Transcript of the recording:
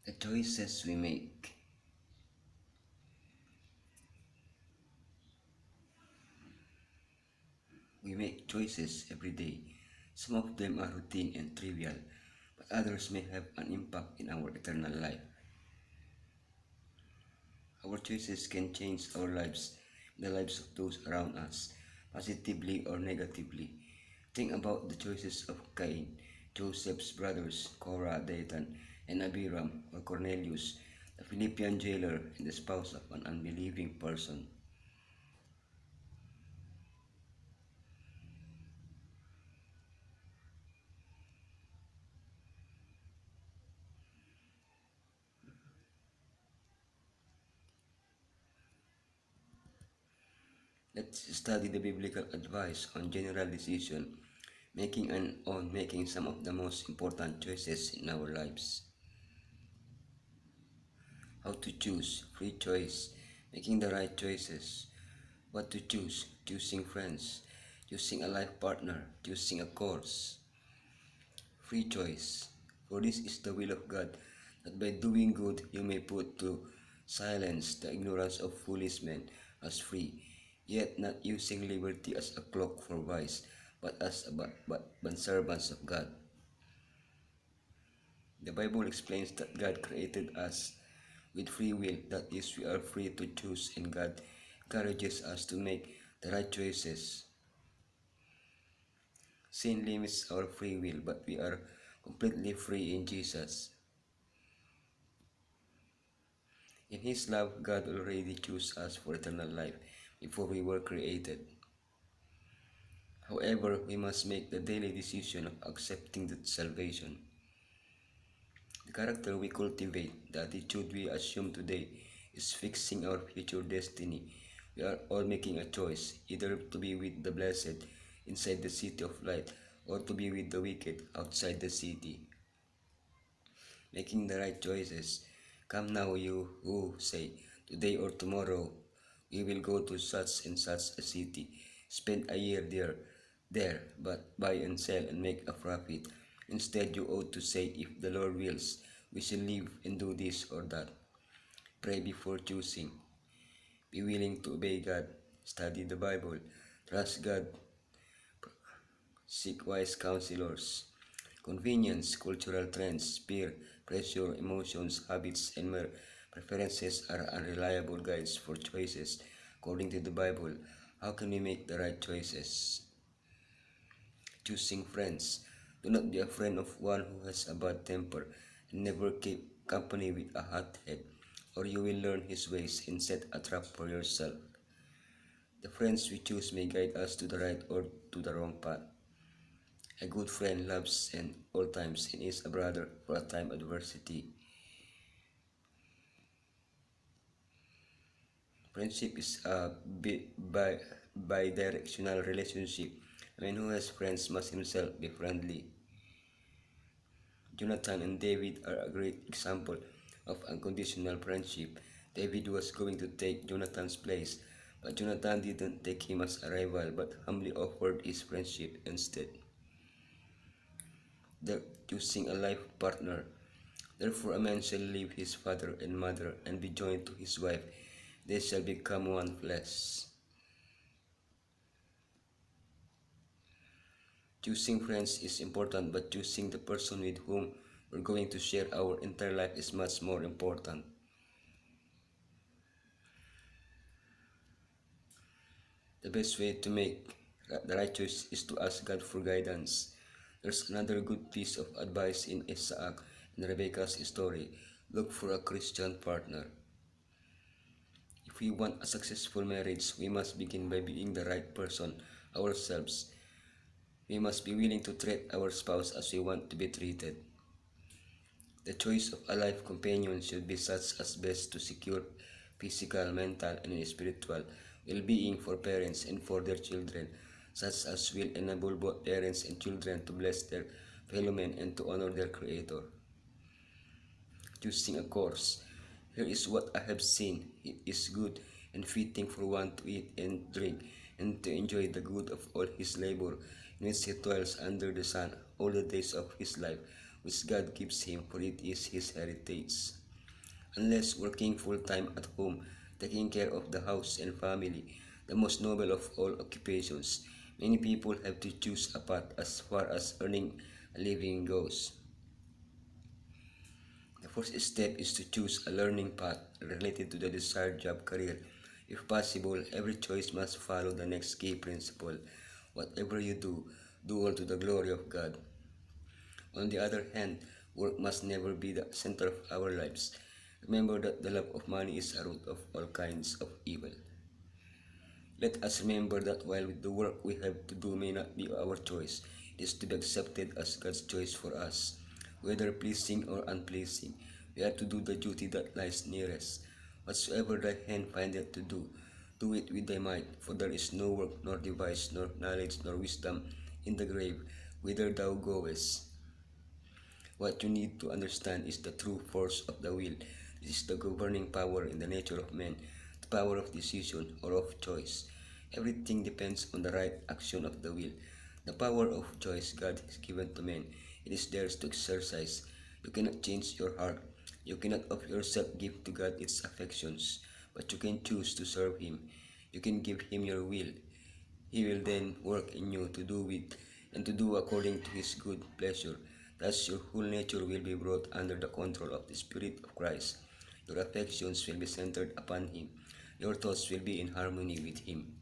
The choices we make. We make choices every day. Some of them are routine and trivial, but others may have an impact in our eternal life. Our choices can change our lives, the lives of those around us, positively or negatively. Think about the choices of Cain, Joseph's brothers, Korah, Dathan, and Abiram, or Cornelius, the Philippian jailer and the spouse of an unbelieving person. Let's study the biblical advice on general decision making and on making some of the most important choices in our lives. How to choose, free choice, making the right choices. What to choose, choosing friends, choosing a life partner, choosing a course. Free choice. For this is the will of God, that by doing good you may put to silence the ignorance of foolish men as free, yet not using liberty as a cloak for vice, but as servants of God. The Bible explains that God created us with free will, that is, we are free to choose, and God encourages us to make the right choices. Sin limits our free will, but we are completely free in Jesus. In His love, God already chose us for eternal life before we were created. However, we must make the daily decision of accepting that salvation. The character we cultivate, the attitude we assume today, is fixing our future destiny. We are all making a choice, either to be with the blessed inside the city of light or to be with the wicked outside the city. Making the right choices. Come now, you who say, today or tomorrow, we will go to such and such a city, spend a year there, but buy and sell and make a profit. Instead, you ought to say, if the Lord wills, we shall live and do this or that. Pray before choosing. Be willing to obey God. Study the Bible. Trust God. Seek wise counselors. Convenience, cultural trends, peer pressure, emotions, habits, and mere preferences are unreliable guides for choices. According to the Bible, how can we make the right choices? Choosing friends. Do not be a friend of one who has a bad temper, and never keep company with a hot head, or you will learn his ways and set a trap for yourself. The friends we choose may guide us to the right or to the wrong path. A good friend loves in all times and is a brother for a time adversity. Friendship is a bi-directional relationship. A man who has friends must himself be friendly. Jonathan and David are a great example of unconditional friendship. David was going to take Jonathan's place, but Jonathan didn't take him as a rival but humbly offered his friendship instead. They're choosing a life partner. Therefore a man shall leave his father and mother and be joined to his wife. They shall become one flesh. Choosing friends is important, but choosing the person with whom we're going to share our entire life is much more important. The best way to make the right choice is to ask God for guidance. There's another good piece of advice in Isaac and Rebecca's story. Look for a Christian partner. If we want a successful marriage, we must begin by being the right person ourselves. We must be willing to treat our spouse as we want to be treated. The choice of a life companion should be such as best to secure physical, mental, and spiritual well-being for parents and for their children, such as will enable both parents and children to bless their fellow men and to honor their Creator. Choosing a course. Here is what I have seen. It is good and fitting for one to eat and drink, and to enjoy the good of all his labor, in which he toils under the sun all the days of his life, which God gives him, for it is his heritage. Unless working full-time at home, taking care of the house and family, the most noble of all occupations, many people have to choose a path as far as earning a living goes. The first step is to choose a learning path related to the desired job career. If possible, every choice must follow the next key principle. Whatever you do, do all to the glory of God. On the other hand, work must never be the center of our lives. Remember that the love of money is a root of all kinds of evil. Let us remember that while the work we have to do may not be our choice, it is to be accepted as God's choice for us. Whether pleasing or unpleasing, we are to do the duty that lies nearest. Whatsoever thy hand findeth to do, do it with thy might, for there is no work, nor device, nor knowledge, nor wisdom in the grave, whither thou goest. What you need to understand is the true force of the will. This is the governing power in the nature of man, the power of decision or of choice. Everything depends on the right action of the will. The power of choice God has given to man. It is theirs to exercise. You cannot change your heart. You cannot of yourself give to God its affections, but you can choose to serve Him. You can give Him your will. He will then work in you to do with and to do according to his good pleasure. Thus your whole nature will be brought under the control of the Spirit of Christ. Your affections will be centered upon him. Your thoughts will be in harmony with him.